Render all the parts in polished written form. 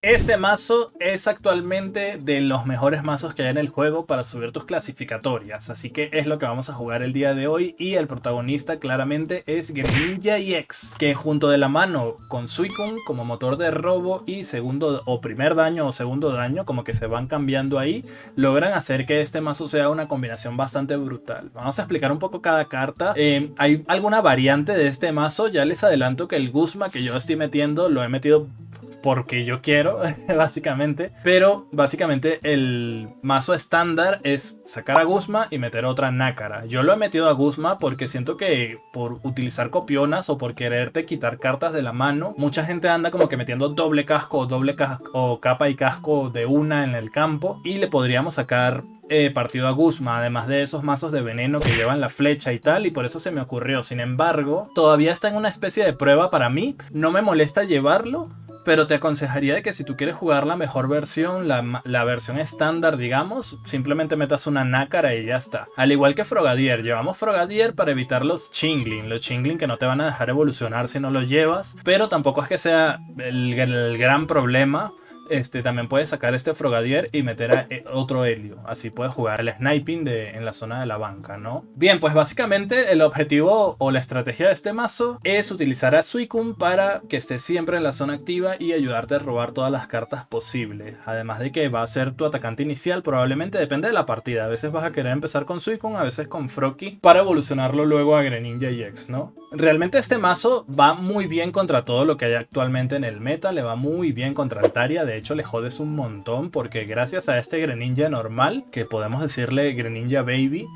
Este mazo es actualmente de los mejores mazos que hay en el juego para subir tus clasificatorias, así que es lo que vamos a jugar el día de hoy y el protagonista claramente es Greninja EX, que junto de la mano con Suicune como motor de robo y segundo o primer daño o segundo daño, como que se van cambiando ahí, logran hacer que este mazo sea una combinación bastante brutal. Vamos a explicar un poco cada carta. Hay alguna variante de este mazo, ya les adelanto que el Guzma que yo estoy metiendo lo he metido porque yo quiero, básicamente. Pero básicamente el mazo estándar es sacar a Guzma y meter otra Nácara. Yo lo he metido a Guzma porque siento que por utilizar copionas o por quererte quitar cartas de la mano, mucha gente anda como que metiendo doble casco o capa y casco de una en el campo, y le podríamos sacar partido a Guzma, además de esos mazos de veneno que llevan la flecha y tal, y por eso se me ocurrió. Sin embargo, todavía está en una especie de prueba para mí, no me molesta llevarlo, pero te aconsejaría de que si tú quieres jugar la mejor versión, la versión estándar, digamos, simplemente metas una Nácara y ya está. Al igual que Frogadier, llevamos Frogadier para evitar los Chingling que no te van a dejar evolucionar si no lo llevas, pero tampoco es que sea el gran problema. También puedes sacar este Frogadier y meter a otro Helio. Así puedes jugar el sniping en la zona de la banca, ¿no? Bien, pues básicamente el objetivo o la estrategia de este mazo es utilizar a Suicune para que esté siempre en la zona activa y ayudarte a robar todas las cartas posibles. Además de que va a ser tu atacante inicial, probablemente depende de la partida. A veces vas a querer empezar con Suicune, a veces con Froakie, para evolucionarlo luego a Greninja EX, ¿no? Realmente este mazo va muy bien contra todo lo que hay actualmente en el meta, le va muy bien contra Altaria. De hecho le jodes un montón porque gracias a este Greninja normal, que podemos decirle Greninja Baby,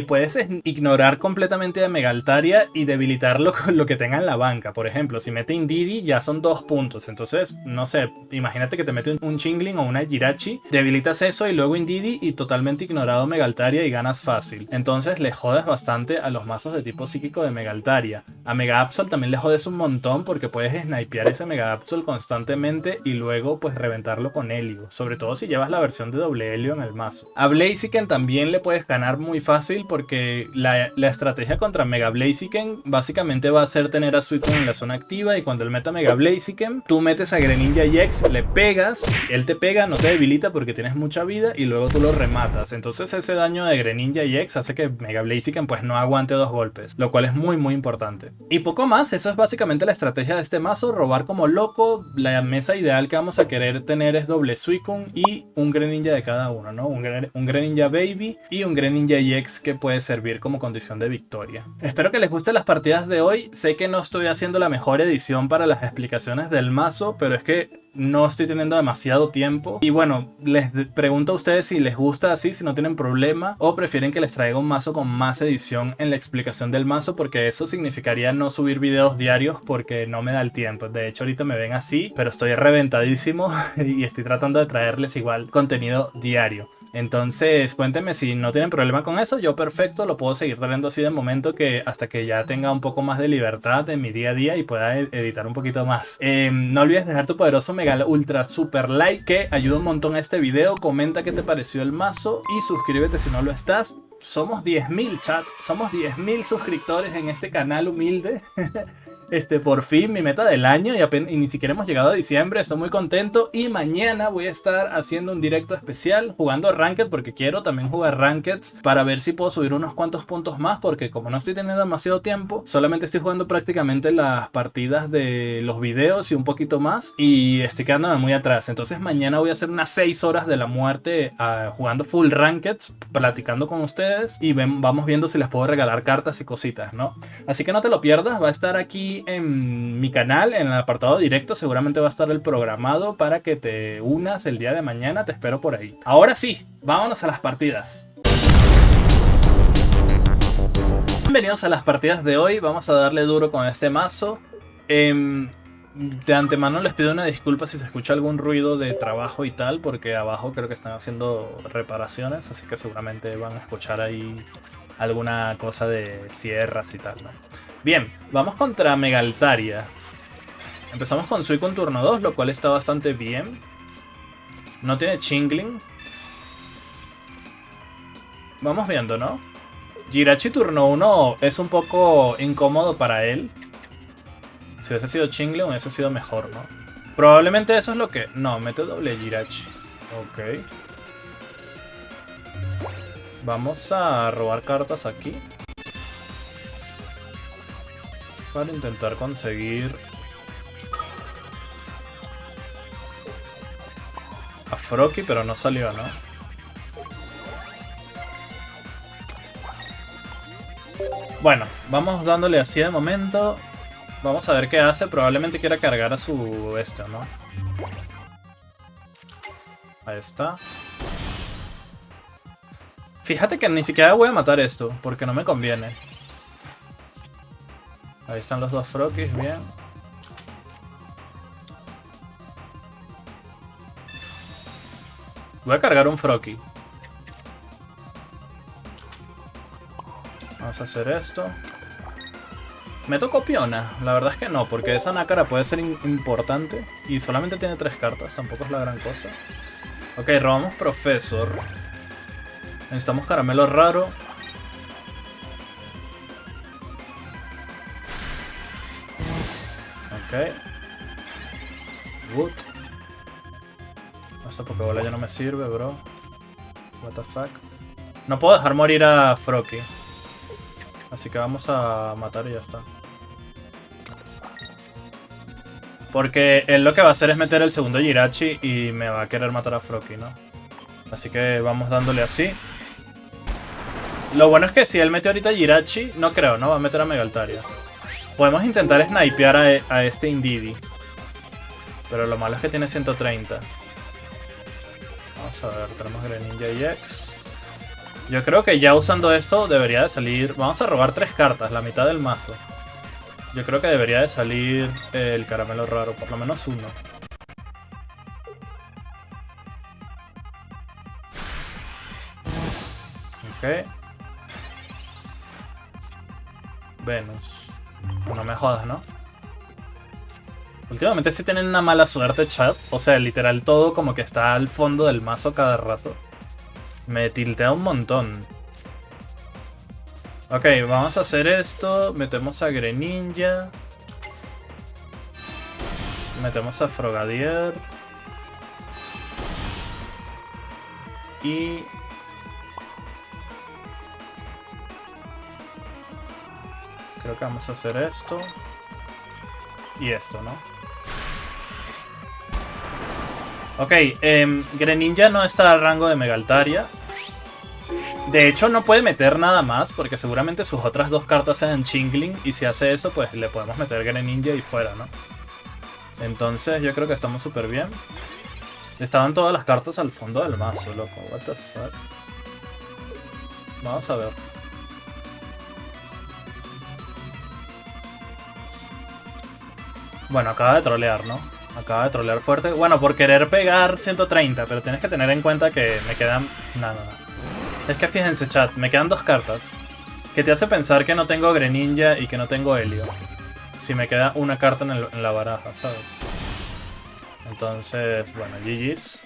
puedes ignorar completamente a Mega Altaria y debilitarlo con lo que tenga en la banca. Por ejemplo, si mete Indeedee ya son 2 puntos. Entonces, no sé, imagínate que te mete un Chingling o una Jirachi, debilitas eso y luego Indeedee y totalmente ignorado Mega Altaria y ganas fácil. Entonces le jodes bastante a los mazos de tipo psíquico de Mega Altaria. A Mega Absol también le jodes un montón porque puedes snipear ese Mega Absol constantemente y luego pues reventarlo con Helio. Sobre todo si llevas la versión de doble Helio en el mazo. A Blaziken también le puedes ganar muy fácil porque la estrategia contra Mega Blaziken básicamente va a ser tener a Suicune en la zona activa, y cuando él meta Mega Blaziken, tú metes a Greninja EX, le pegas, él te pega, no te debilita porque tienes mucha vida y luego tú lo rematas. Entonces ese daño de Greninja EX hace que Mega Blaziken pues no aguante 2 golpes, lo cual es muy importante. Y poco más, eso es básicamente la estrategia de este mazo, robar como loco. La mesa ideal que vamos a querer tener es doble Suicune y un Greninja de cada uno, ¿no? Un Greninja Baby y un Greninja EX que puede servir como condición de victoria. Espero que les gusten las partidas de hoy. Sé que no estoy haciendo la mejor edición para las explicaciones del mazo, pero es que no estoy teniendo demasiado tiempo. Y bueno, les pregunto a ustedes si les gusta así, si no tienen problema, o prefieren que les traiga un mazo con más edición en la explicación del mazo, porque eso significaría no subir videos diarios porque no me da el tiempo. De hecho, ahorita me ven así, pero estoy reventadísimo y estoy tratando de traerles igual contenido diario. Entonces cuéntenme si no tienen problema con eso. Yo perfecto, lo puedo seguir trayendo así de momento, que hasta que ya tenga un poco más de libertad en mi día a día y pueda editar un poquito más. No olvides dejar tu poderoso mega ultra super like, que ayuda un montón a este video. Comenta qué te pareció el mazo y suscríbete si no lo estás. Somos 10.000 chat, somos 10.000 suscriptores en este canal humilde. Por fin mi meta del año, y ni siquiera hemos llegado a diciembre. Estoy muy contento y mañana voy a estar haciendo un directo especial jugando Ranked, porque quiero también jugar Rankeds para ver si puedo subir unos cuantos puntos más, porque como no estoy teniendo demasiado tiempo, solamente estoy jugando prácticamente las partidas de los videos y un poquito más, y estoy quedándome muy atrás. Entonces mañana voy a hacer unas 6 horas de la muerte jugando full Rankeds, platicando con ustedes, y vamos viendo si les puedo regalar cartas y cositas, ¿no? Así que no te lo pierdas, va a estar aquí en mi canal, en el apartado directo. Seguramente va a estar el programado para que te unas el día de mañana. Te espero por ahí. Ahora sí, vámonos a las partidas. Bienvenidos a las partidas de hoy. Vamos a darle duro con este mazo. De antemano les pido una disculpa si se escucha algún ruido de trabajo y tal, porque abajo creo que están haciendo reparaciones, así que seguramente van a escuchar ahí alguna cosa de sierras y tal, ¿no? Bien, vamos contra Mega Altaria. Empezamos con Suicune turno 2, lo cual está bastante bien. No tiene Chingling. Vamos viendo, ¿no? Jirachi turno 1 es un poco incómodo para él. Si hubiese sido Chingling hubiese sido mejor, ¿no? Probablemente eso es lo que... No, mete doble Jirachi. Ok. Vamos a robar cartas aquí. Para intentar conseguir... a Froakie, pero no salió, ¿no? Bueno, vamos dándole así de momento. Vamos a ver qué hace. Probablemente quiera cargar a su esto, ¿no? Ahí está. Fíjate que ni siquiera voy a matar esto, porque no me conviene. Ahí están los dos Froakies, bien. Voy a cargar un Froakie. Vamos a hacer esto. ¿Meto Copiona? La verdad es que no, porque esa nácara puede ser importante. Y solamente tiene 3 cartas, tampoco es la gran cosa. Ok, robamos Profesor. Necesitamos Caramelo Raro. Ok. Wood. Esta Pokébola ya no me sirve, bro. What the fuck. No puedo dejar morir a Froakie. Así que vamos a matar y ya está. Porque él lo que va a hacer es meter el segundo Jirachi y me va a querer matar a Froakie, ¿no? Así que vamos dándole así. Lo bueno es que si él mete ahorita Jirachi, no creo, ¿no? Va a meter a Mega Altaria. Podemos intentar snipear a este Indeedee. Pero lo malo es que tiene 130. Vamos a ver, tenemos Greninja EX. Yo creo que ya usando esto debería de salir... Vamos a robar 3 cartas, la mitad del mazo. Yo creo que debería de salir el Caramelo Raro, por lo menos uno. Ok. Venus. No me jodas, ¿no? Últimamente sí tienen una mala suerte, chat. O sea, literal todo como que está al fondo del mazo cada rato. Me tiltea un montón. Ok, vamos a hacer esto. Metemos a Greninja. Metemos a Frogadier. Y... creo que vamos a hacer esto. Y esto, ¿no? Ok, Greninja no está a rango de Mega Altaria. De hecho, no puede meter nada más, porque seguramente sus otras 2 cartas sean Chingling. Y si hace eso, pues le podemos meter Greninja y fuera, ¿no? Entonces, yo creo que estamos súper bien. Estaban todas las cartas al fondo del mazo, loco. What the fuck. Vamos a ver. Bueno, acaba de trolear, ¿no? Acaba de trolear fuerte. Bueno, por querer pegar 130, pero tienes que tener en cuenta que me quedan... No. Es que fíjense, chat, me quedan 2 cartas. Que te hace pensar que no tengo Greninja y que no tengo Helio. Si me queda una carta en la baraja, ¿sabes? Entonces, bueno, GG's.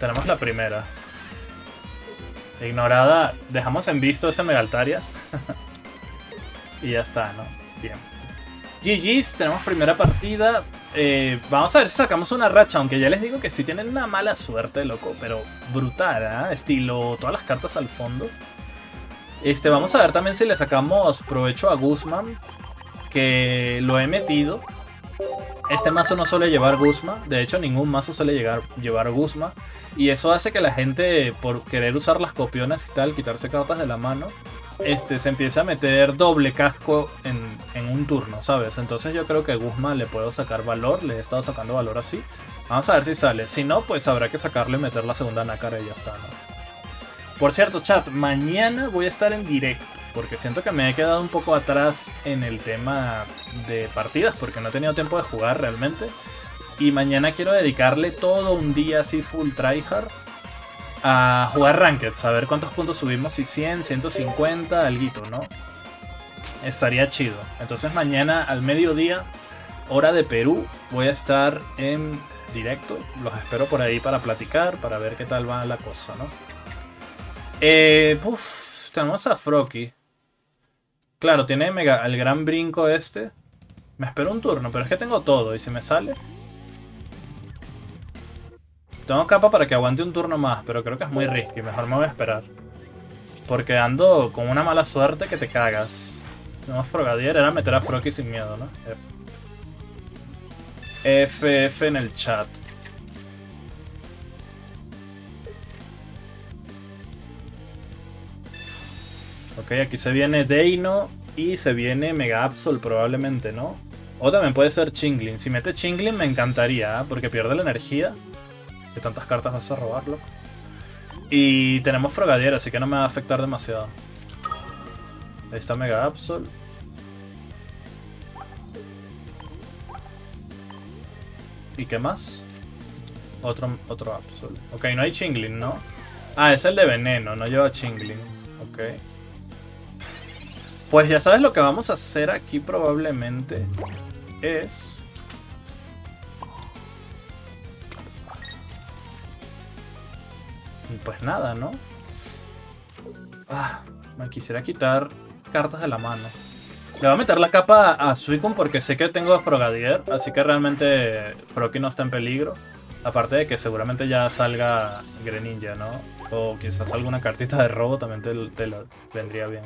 Tenemos la primera. Ignorada. Dejamos en visto ese Mega Altaria. Y ya está, ¿no? Bien. GG's, tenemos primera partida. Vamos a ver si sacamos una racha, aunque ya les digo que estoy teniendo una mala suerte, loco, pero brutal, ¿eh? Estilo todas las cartas al fondo. Vamos a ver también si le sacamos provecho a Guzman, que lo he metido. Este mazo no suele llevar Guzma, de hecho ningún mazo suele llevar Guzma. Y eso hace que la gente, por querer usar las copionas y tal, quitarse cartas de la mano, se empieza a meter doble casco en un turno, ¿sabes? Entonces yo creo que Guzma le puedo sacar valor, le he estado sacando valor así. Vamos a ver si sale, si no, pues habrá que sacarle y meter la segunda nácara y ya está, ¿no? Por cierto, chat, mañana voy a estar en directo, porque siento que me he quedado un poco atrás en el tema de partidas, porque no he tenido tiempo de jugar realmente. Y mañana quiero dedicarle todo un día así full tryhard a jugar Ranked, a ver cuántos puntos subimos, si 100, 150, alguito, ¿no? Estaría chido. Entonces mañana al mediodía, hora de Perú, voy a estar en directo. Los espero por ahí para platicar, para ver qué tal va la cosa, ¿no? Tenemos a Froakie. Claro, tiene el gran brinco este. Me espero un turno, pero es que tengo todo. Y si me sale... Tengo capa para que aguante un turno más, pero creo que es muy risky. Mejor me voy a esperar. Porque ando con una mala suerte que te cagas. Tenemos Frogadier, era meter a Froakie sin miedo, ¿no? F en el chat. Ok, aquí se viene Deino y se viene Mega Absol probablemente, ¿no? O también puede ser Chingling. Si mete Chingling me encantaría, ¿eh? Porque pierde la energía. ¿Qué tantas cartas vas a robarlo? Y tenemos Frogadier, así que no me va a afectar demasiado. Ahí está Mega Absol. ¿Y qué más? Otro Absol. Ok, no hay Chingling, ¿no? Ah, es el de veneno, no lleva Chingling. Ok. Pues ya sabes lo que vamos a hacer aquí probablemente es... Pues nada, ¿no? Me quisiera quitar cartas de la mano. Le voy a meter la capa a Suicune porque sé que tengo Frogadier, así que realmente Froakie no está en peligro. Aparte de que seguramente ya salga Greninja, ¿no? O quizás alguna cartita de robo también te la vendría bien.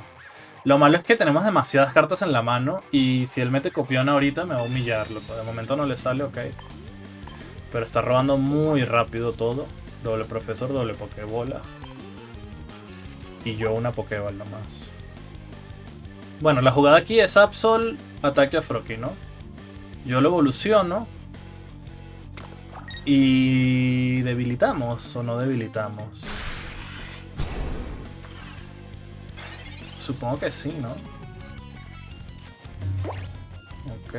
Lo malo es que tenemos demasiadas cartas en la mano y si él mete copión ahorita me va a humillar, loco. De momento no le sale, ok. Pero está robando muy rápido todo. Doble profesor, doble pokebola. Y yo una pokeball nomás. Bueno, la jugada aquí es Absol, ataque a Froakie, ¿no? Yo lo evoluciono. Y debilitamos o no debilitamos. Supongo que sí, ¿no? Ok.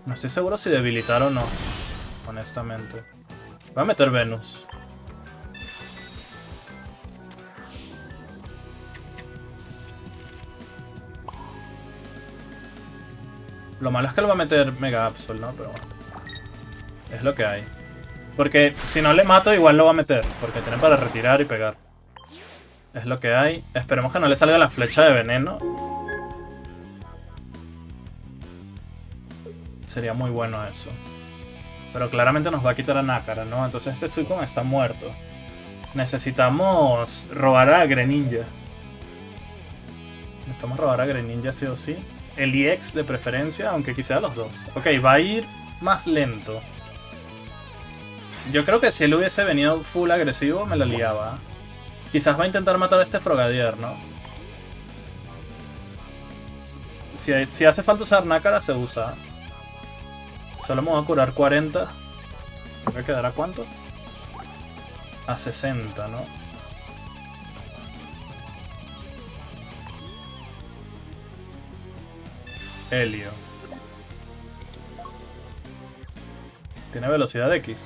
No estoy seguro si debilitar o no, honestamente. Voy a meter Venus. Lo malo es que lo va a meter Mega Absol, ¿no? Pero bueno. Es lo que hay. Porque si no le mato, igual lo va a meter. Porque tiene para retirar y pegar. Es lo que hay. Esperemos que no le salga la flecha de veneno. Sería muy bueno eso. Pero claramente nos va a quitar a Nácara, ¿no? Entonces este Suicune está muerto. Necesitamos robar a Greninja. Necesitamos robar a Greninja sí o sí. El EX de preferencia, aunque quisiera los dos. Ok, va a ir más lento. Yo creo que si él hubiese venido full agresivo, me la liaba. Quizás va a intentar matar a este Frogadier, ¿no? Si hace falta usar Nácara, se usa. Solo me voy a curar 40. ¿Me voy a quedar a cuánto? A 60, ¿no? Helio. Tiene velocidad X.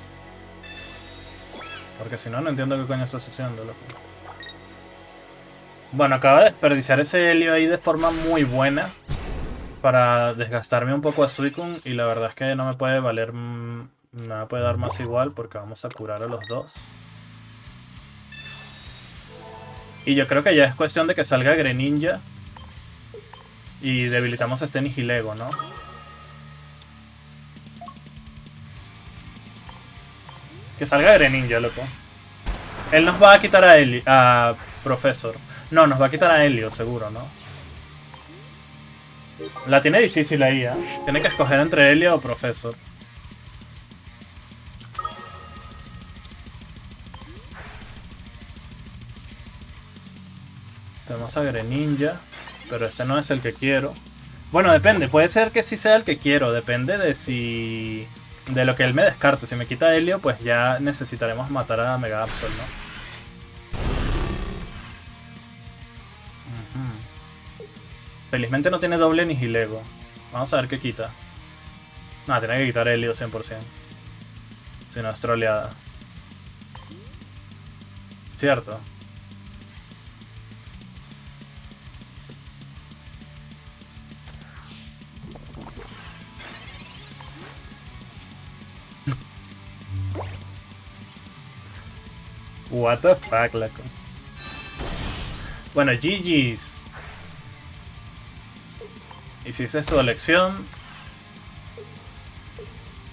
Porque si no, no entiendo qué coño estás haciendo, loco. Bueno, acaba de desperdiciar ese Helio ahí de forma muy buena. Para desgastarme un poco a Suicune. Y la verdad es que no me puede valer... No me puede dar más igual porque vamos a curar a los dos. Y yo creo que ya es cuestión de que salga Greninja. Y debilitamos a este Nihilego, ¿no? Que salga Greninja, loco. Él nos va a quitar a Professor. No, nos va a quitar a Helio, seguro, ¿no? La tiene difícil ahí, ¿eh? Tiene que escoger entre Helio o Professor. Tenemos a Greninja. Pero este no es el que quiero. Bueno, depende. Puede ser que sí sea el que quiero. Depende de si... De lo que él me descarte. Si me quita Helio, pues ya necesitaremos matar a Mega Absol, ¿no? Felizmente no tiene doble Nihilego. Vamos a ver qué quita. No, tiene que quitar Helio 100%. Si no es troleada. Cierto. What the fuck, loco. Bueno, GG's. Hiciste tu elección.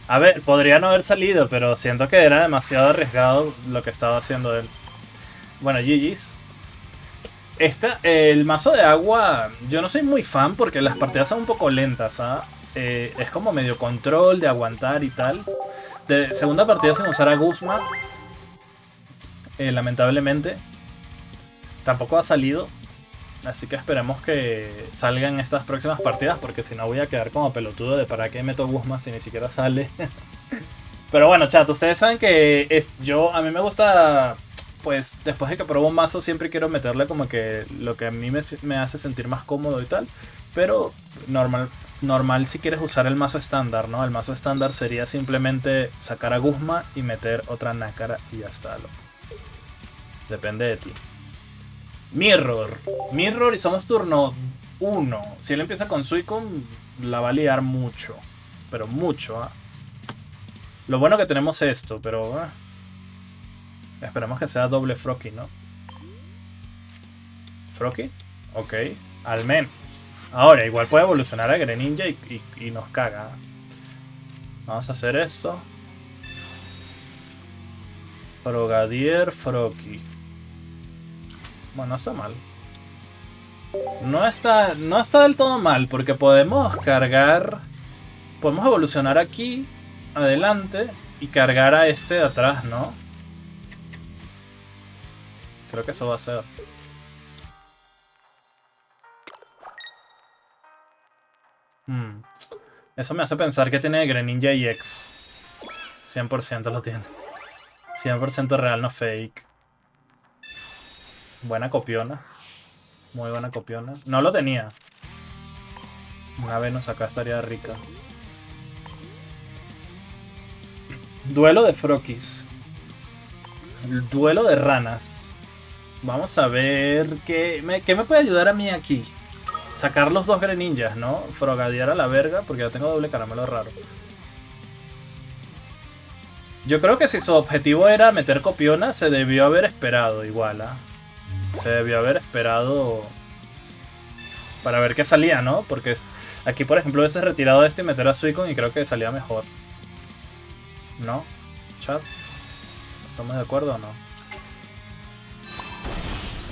A ver, podría no haber salido, pero siento que era demasiado arriesgado lo que estaba haciendo él. Bueno, GG's. El mazo de agua, yo no soy muy fan porque las partidas son un poco lentas, ¿ah? Es como medio control de aguantar y tal. De segunda partida sin usar a Guzma, lamentablemente. Tampoco ha salido. Así que esperemos que salgan estas próximas partidas, porque si no voy a quedar como pelotudo de para qué meto Guzma si ni siquiera sale. Pero bueno, chat, ustedes saben que a mí me gusta, pues después de que pruebo un mazo siempre quiero meterle como que lo que a mí me hace sentir más cómodo y tal. Pero normal si quieres usar el mazo estándar, ¿no? El mazo estándar sería simplemente sacar a Guzma y meter otra nácara y ya está, loco. Depende de ti. Mirror. Mirror y somos turno 1. Si él empieza con Suicune, la va a liar mucho. Pero mucho, ¿ah? Lo bueno que tenemos esto, pero... esperemos que sea doble Froakie, ¿no? ¿Froakie? Ok. Al menos. Ahora, igual puede evolucionar a Greninja y nos caga. Vamos a hacer esto. Frogadier, Froakie. Bueno, no está mal. No está del todo mal, porque podemos cargar... Podemos evolucionar aquí, adelante, y cargar a este de atrás, ¿no? Creo que eso va a ser. Eso me hace pensar que tiene Greninja EX. 100% lo tiene. 100% real, no fake. Buena copiona. Muy buena copiona. No lo tenía. Una Venus acá estaría rica. Duelo de Froakies. Duelo de ranas. Vamos a ver qué me puede ayudar a mí aquí. Sacar los dos Greninjas, ¿no? Frogadier a la verga, porque ya tengo doble caramelo raro. Yo creo que si su objetivo era meter copiona, se debió haber esperado igual, ¿ah? Se debió haber esperado para ver qué salía, ¿no? Porque aquí, por ejemplo, hubiese retirado este y meter a Suicune y creo que salía mejor. ¿No? ¿Chat? ¿Estamos de acuerdo o no?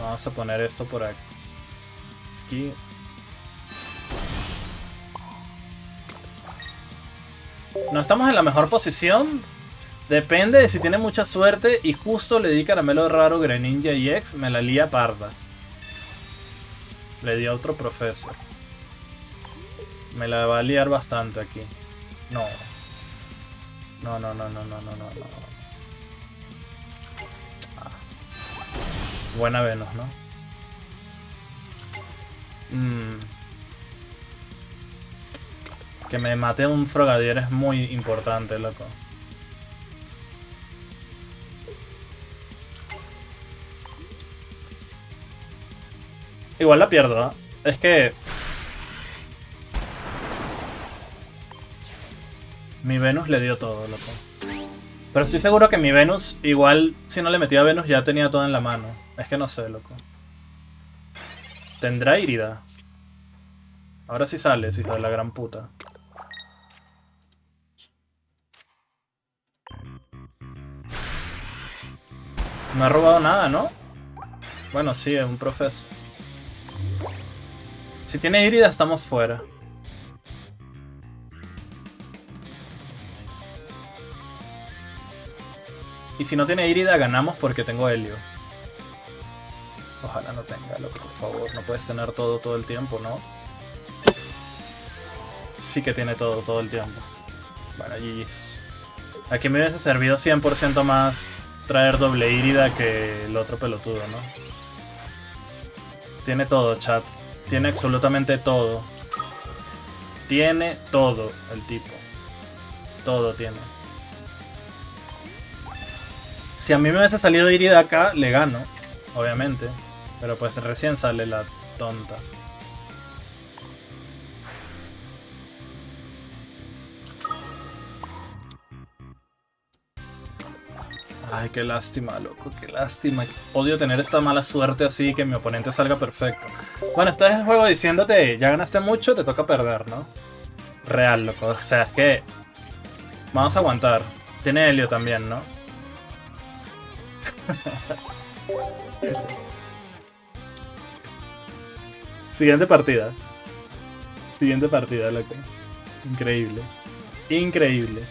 Vamos a poner esto por aquí. No estamos en la mejor posición. Depende de si tiene mucha suerte y justo le di caramelo raro Greninja EX, me la lía parda. Le di a otro profesor. Me la va a liar bastante aquí. No. No. Ah. Buena Venus, ¿no? Que me mate un Frogadier es muy importante, loco. Igual la pierdo, ¿eh? Es que... mi Venus le dio todo, loco. Pero estoy seguro que mi Venus, igual si no le metía a Venus ya tenía todo en la mano. Es que no sé, loco. ¿Tendrá Irida? Ahora sí sale, hijo de la gran puta. No ha robado nada, ¿no? Bueno, sí, es un profesor. Si tiene Irida, estamos fuera. Y si no tiene Irida, ganamos porque tengo Helio. Ojalá no tenga, loco, por favor. No puedes tener todo el tiempo, ¿no? Sí que tiene todo el tiempo. Bueno, GG's. Aquí me hubiese servido 100% más traer doble Irida que el otro pelotudo, ¿no? Tiene todo, chat. Tiene absolutamente todo. Tiene todo el tipo. Todo tiene. Si a mí me hubiese salido Irida acá, le gano. Obviamente. Pero pues recién sale la tonta. Ay, qué lástima, loco, qué lástima. Odio tener esta mala suerte así, que mi oponente salga perfecto. Bueno, este es el juego diciéndote, ya ganaste mucho, te toca perder, ¿no? Real, loco. O sea, es que vamos a aguantar. Tiene Helio también, ¿no? Siguiente partida. Siguiente partida, loco. Increíble. Increíble.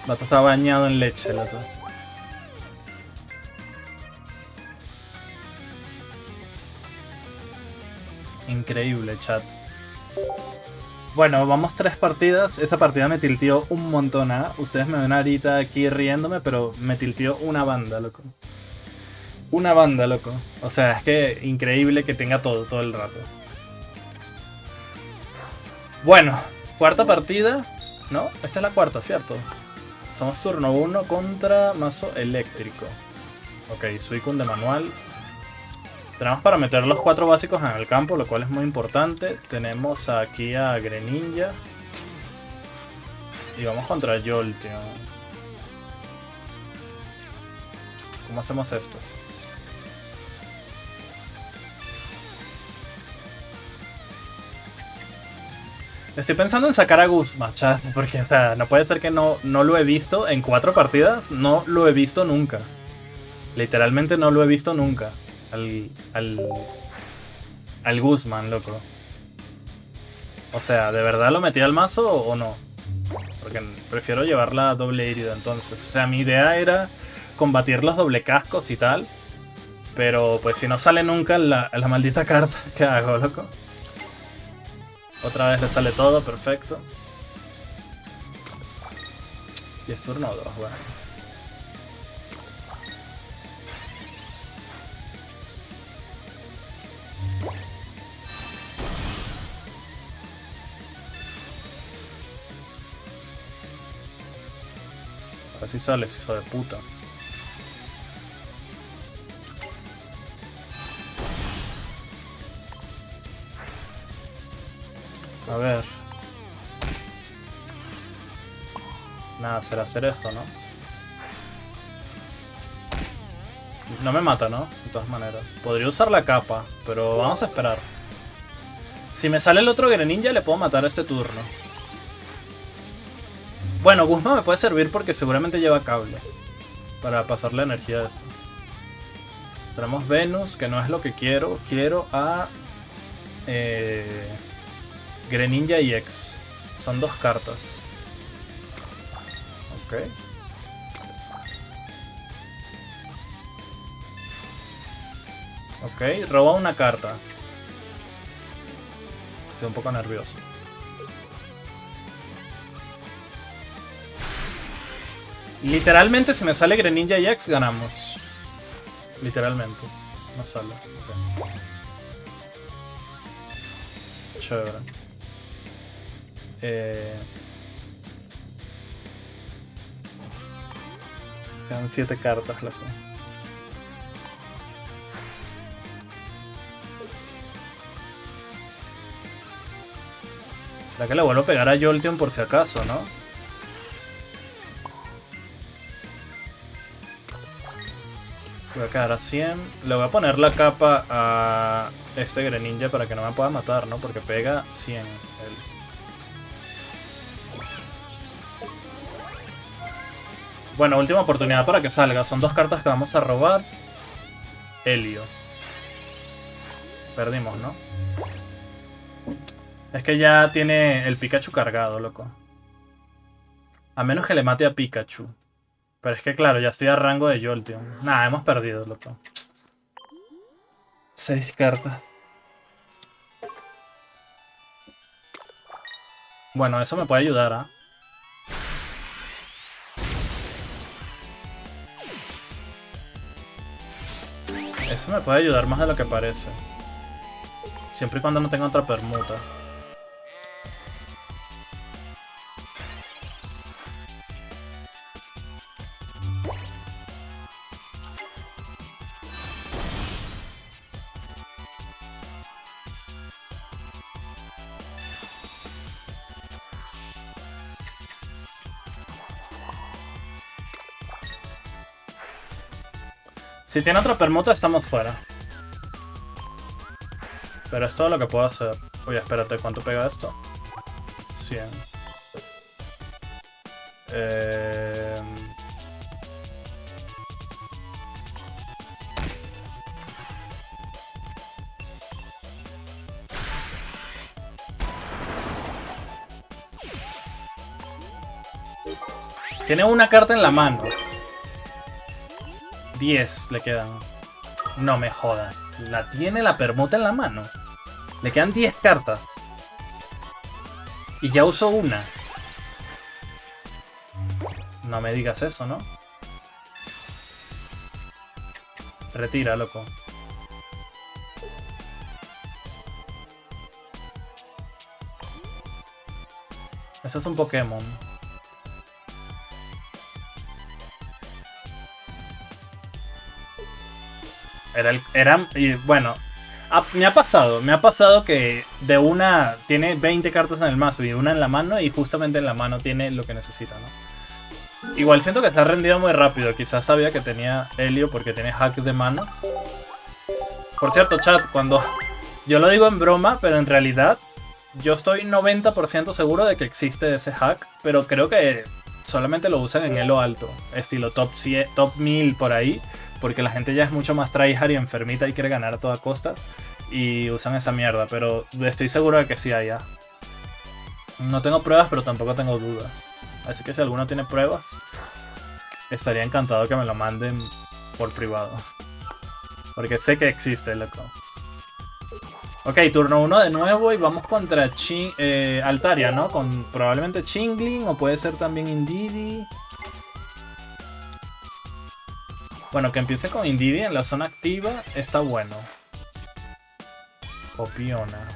Vato está bañado en leche, loco. Increíble, chat. Bueno, vamos 3 partidas. Esa partida me tilteó un montón, ¿ah? Ustedes me ven ahorita aquí riéndome, pero me tilteó una banda, loco. Una banda, loco. O sea, es que increíble que tenga todo el rato. Bueno, cuarta partida. ¿No? Esta es la cuarta, ¿cierto? Somos turno 1 contra mazo eléctrico. Ok, Suicune de manual. Tenemos para meter los 4 básicos en el campo, lo cual es muy importante. Tenemos aquí a Greninja. Y vamos contra Jolteon. ¿Cómo hacemos esto? Estoy pensando en sacar a Guzma, chat, porque o sea, no puede ser que no lo he visto en 4 partidas. No lo he visto nunca. Literalmente no lo he visto nunca. Al Guzman, loco. O sea, ¿de verdad lo metí al mazo o no? Porque prefiero llevarla a doble hírido entonces. O sea, mi idea era combatir los doble cascos y tal. Pero pues si no sale nunca la maldita carta, ¿qué hago, loco? Otra vez le sale todo, perfecto. Y es turno 2, bueno. Ahora sí sales, hijo de puta. A ver. Nada, será hacer esto, ¿no? No me mata, ¿no? De todas maneras. Podría usar la capa, pero vamos a esperar. Si me sale el otro Greninja, le puedo matar este turno. Bueno, Guzma me puede servir porque seguramente lleva cable. Para pasar la energía de esto. Tenemos Venus, que no es lo que quiero. Quiero a... Greninja y X. Son 2 cartas. Ok. Ok, roba una carta. Estoy un poco nervioso. Literalmente si me sale Greninja y X ganamos. Literalmente. No sale. Okay. Chévere. Quedan 7 cartas, loco. ¿Será que le vuelvo a pegar a Jolteon por si acaso, no? Voy a quedar a 100. Le voy a poner la capa a este Greninja para que no me pueda matar, ¿no? Porque pega 100 él. Bueno, última oportunidad para que salga. Son 2 cartas que vamos a robar. Helio. Perdimos, ¿no? Es que ya tiene el Pikachu cargado, loco. A menos que le mate a Pikachu. Pero es que claro, ya estoy a rango de Jolteon. Nah, hemos perdido, loco. 6 cartas. Bueno, eso me puede ayudar, ¿ah? Eso me puede ayudar más de lo que parece. Siempre y cuando no tenga otra permuta. Si tiene otra permuta, estamos fuera. Pero es todo lo que puedo hacer. Uy, espérate, ¿cuánto pega esto? 100. Tiene una carta en la mano. 10 le quedan. No me jodas. La tiene la permuta en la mano. Le quedan 10 cartas. Y ya usó una. No me digas eso, ¿no? Retira, loco. Ese es un Pokémon. Y bueno, me ha pasado que de una tiene 20 cartas en el mazo y una en la mano y justamente en la mano tiene lo que necesita, ¿no? Igual siento que se ha rendido muy rápido, quizás sabía que tenía Helio porque tiene hack de mano. Por cierto, chat, cuando yo lo digo en broma, pero en realidad yo estoy 90% seguro de que existe ese hack, pero creo que solamente lo usan en elo alto, estilo top 1000 por ahí. Porque la gente ya es mucho más tryhard y enfermita y quiere ganar a toda costa. Y usan esa mierda, pero estoy seguro de que sí hay. No tengo pruebas, pero tampoco tengo dudas. Así que si alguno tiene pruebas, estaría encantado que me lo manden por privado. Porque sé que existe, loco. Ok, turno 1 de nuevo y vamos contra Altaria, ¿no? Con probablemente Chingling o puede ser también Indeedee. Bueno, que empiece con Indeedee en la zona activa está bueno. Copiona.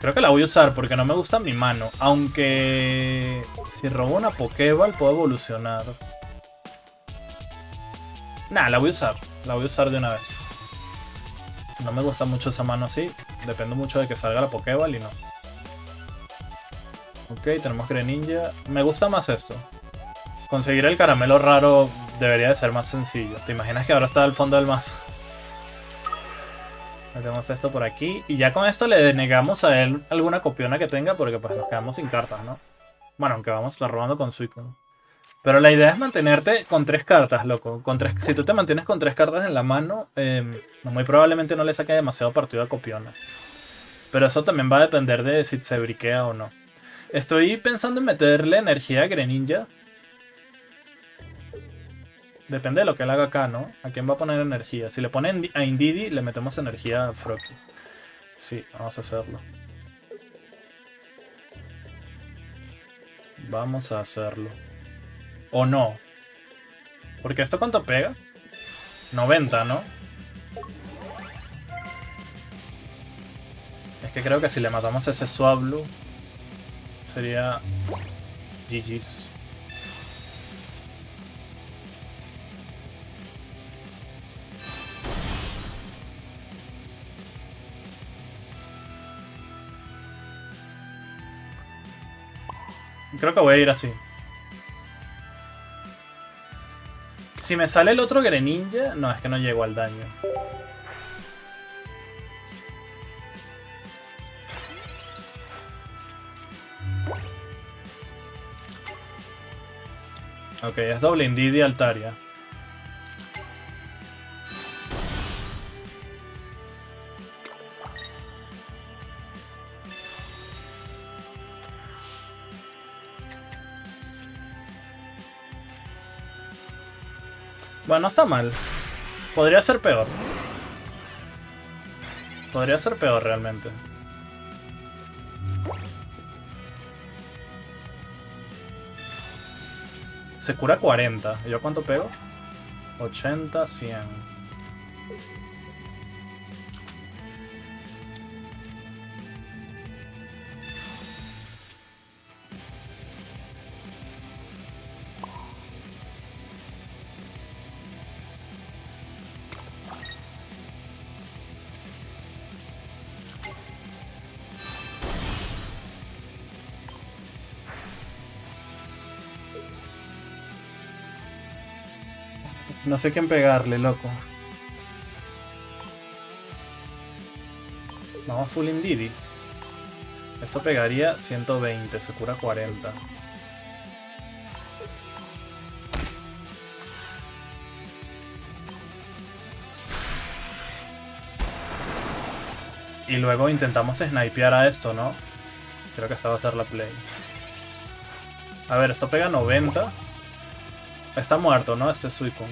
Creo que la voy a usar porque no me gusta mi mano. Aunque si robo una Pokéball puedo evolucionar. Nah, la voy a usar. La voy a usar de una vez. No me gusta mucho esa mano así. Depende mucho de que salga la Pokéball y no. Ok, tenemos Greninja. Me gusta más esto. Conseguir el caramelo raro debería de ser más sencillo. ¿Te imaginas que ahora está al fondo del mazo? Metemos esto por aquí. Y ya con esto le denegamos a él alguna copiona que tenga. Porque pues nos quedamos sin cartas, ¿no? Bueno, aunque vamos a estar robando con Suicune. Pero la idea es mantenerte con 3 cartas, loco. Si tú te mantienes con 3 cartas en la mano, muy probablemente no le saque demasiado partido a copiona. Pero eso también va a depender de si se briquea o no. Estoy pensando en meterle energía a Greninja. Depende de lo que él haga acá, ¿no? ¿A quién va a poner energía? Si le pone a Indeedee, le metemos energía a Froakie. Sí, vamos a hacerlo. Vamos a hacerlo. ¿O no? Porque esto ¿cuánto pega? 90, ¿no? Es que creo que si le matamos a ese Swablu sería GG's. Creo que voy a ir así. Si me sale el otro Greninja, no, es que no llego al daño. Ok, es doble Indeedee Altaria. Bueno, no está mal. Podría ser peor. Podría ser peor realmente. Se cura 40. ¿Yo cuánto pego? 80, 100. No sé quién pegarle, loco. Vamos full Indeedee. Esto pegaría 120, se cura 40. Y luego intentamos snipear a esto, ¿no? Creo que esa va a ser la play. A ver, esto pega 90. Está muerto, ¿no? Este Suicune.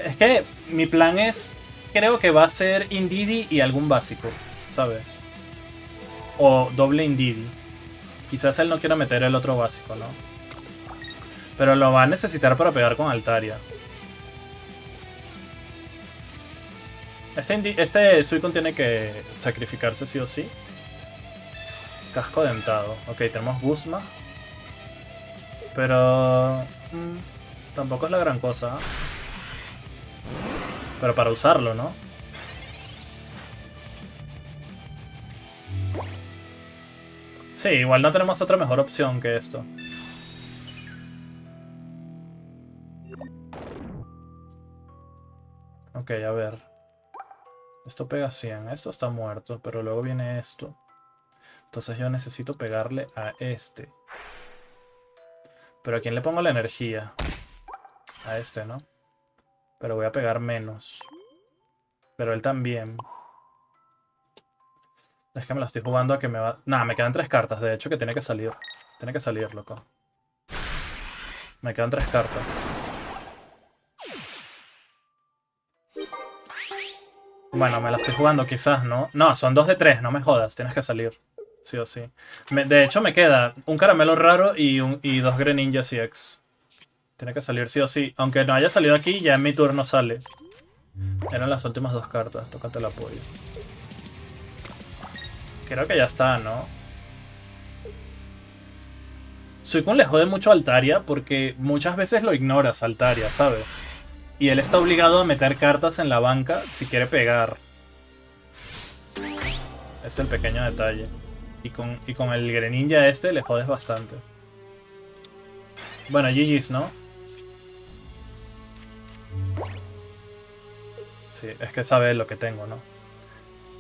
Es que mi plan es... Creo que va a ser Indeedee y algún básico, ¿sabes? O doble Indeedee. Quizás él no quiera meter el otro básico, ¿no? Pero lo va a necesitar para pegar con Altaria. Este Suicune tiene que sacrificarse sí o sí. Casco dentado. Ok, tenemos Guzma. Pero... tampoco es la gran cosa. Pero para usarlo, ¿no? Sí, igual no tenemos otra mejor opción que esto. Ok, a ver. Esto pega 100. Esto está muerto, pero luego viene esto. Entonces yo necesito pegarle a este. Pero ¿a quién le pongo la energía? A este, ¿no? Pero voy a pegar menos. Pero él también. Es que me la estoy jugando a que me va... Nah, me quedan 3 cartas, de hecho, que tiene que salir. Tiene que salir, loco. Me quedan 3 cartas. Bueno, me la estoy jugando quizás, ¿no? No, son 2 de 3, no me jodas. Tienes que salir. Sí o sí. De hecho, me queda un caramelo raro y 2 Greninja CX. Tiene que salir sí o sí. Aunque no haya salido aquí, ya en mi turno sale. Eran las últimas 2 cartas. Tócate el apoyo. Creo que ya está, ¿no? Suicune le jode mucho a Altaria porque muchas veces lo ignoras, Altaria, ¿sabes? Y él está obligado a meter cartas en la banca si quiere pegar. Es el pequeño detalle. Y con el Greninja este le jodes bastante. Bueno, GG's, ¿no? Sí, es que sabe lo que tengo, ¿no?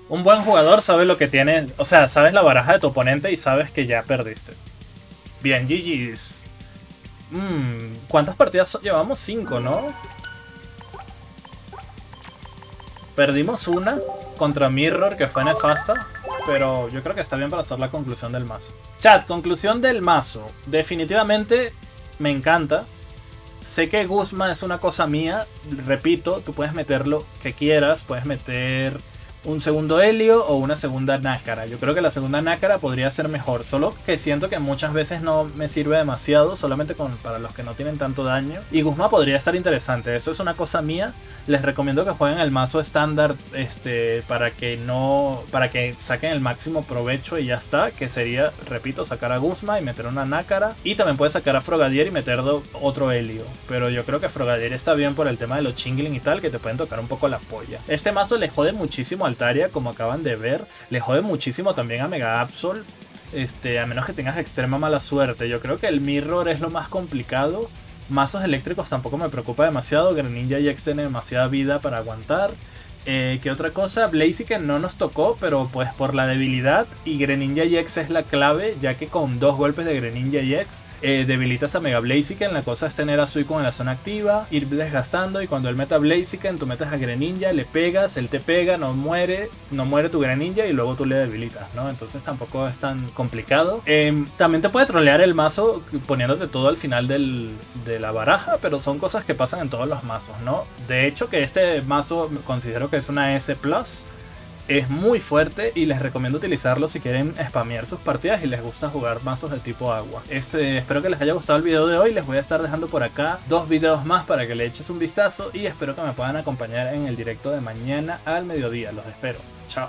Un buen jugador sabe lo que tiene. O sea, sabes la baraja de tu oponente y sabes que ya perdiste. Bien, GG's. ¿Cuántas partidas llevamos? 5, ¿no? Perdimos una contra Mirror, que fue nefasta. Pero yo creo que está bien para hacer la conclusión del mazo. Chat, conclusión del mazo. Definitivamente me encanta. Sé que Guzma es una cosa mía. Repito, tú puedes meter lo que quieras. Puedes meter un segundo Helio o una segunda Nácara. Yo creo que la segunda Nácara podría ser mejor. Solo que siento que muchas veces no me sirve demasiado. Solamente para los que no tienen tanto daño. Y Guzma podría estar interesante. Eso es una cosa mía. Les recomiendo que jueguen el mazo estándar para que saquen el máximo provecho y ya está. Que sería, repito, sacar a Guzma y meter una Nácara. Y también puedes sacar a Frogadier y meter otro Helio. Pero yo creo que Frogadier está bien por el tema de los Chingling y tal, que te pueden tocar un poco la polla. Este mazo le jode muchísimo a Altaria, como acaban de ver. Le jode muchísimo también a Mega Absol. A menos que tengas extrema mala suerte. Yo creo que el Mirror es lo más complicado. Mazos eléctricos tampoco me preocupa demasiado. Greninja EX tiene demasiada vida para aguantar. ¿Qué otra cosa? Blaziken no nos tocó, pero pues por la debilidad. Y Greninja EX es la clave, ya que con 2 golpes de Greninja EX debilitas a Mega Blaziken. La cosa es tener a Suicune en la zona activa, ir desgastando, y cuando él meta Blaziken, tú metes a Greninja, le pegas, él te pega, no muere tu Greninja y luego tú le debilitas, ¿no? Entonces tampoco es tan complicado. También te puede trolear el mazo poniéndote todo al final de la baraja, pero son cosas que pasan en todos los mazos, ¿no? De hecho, que este mazo considero que es una S+. Es muy fuerte y les recomiendo utilizarlo si quieren spamear sus partidas y les gusta jugar mazos de tipo agua. Espero que les haya gustado el video de hoy. Les voy a estar dejando por acá 2 videos más para que le eches un vistazo y espero que me puedan acompañar en el directo de mañana al mediodía. Los espero. Chao.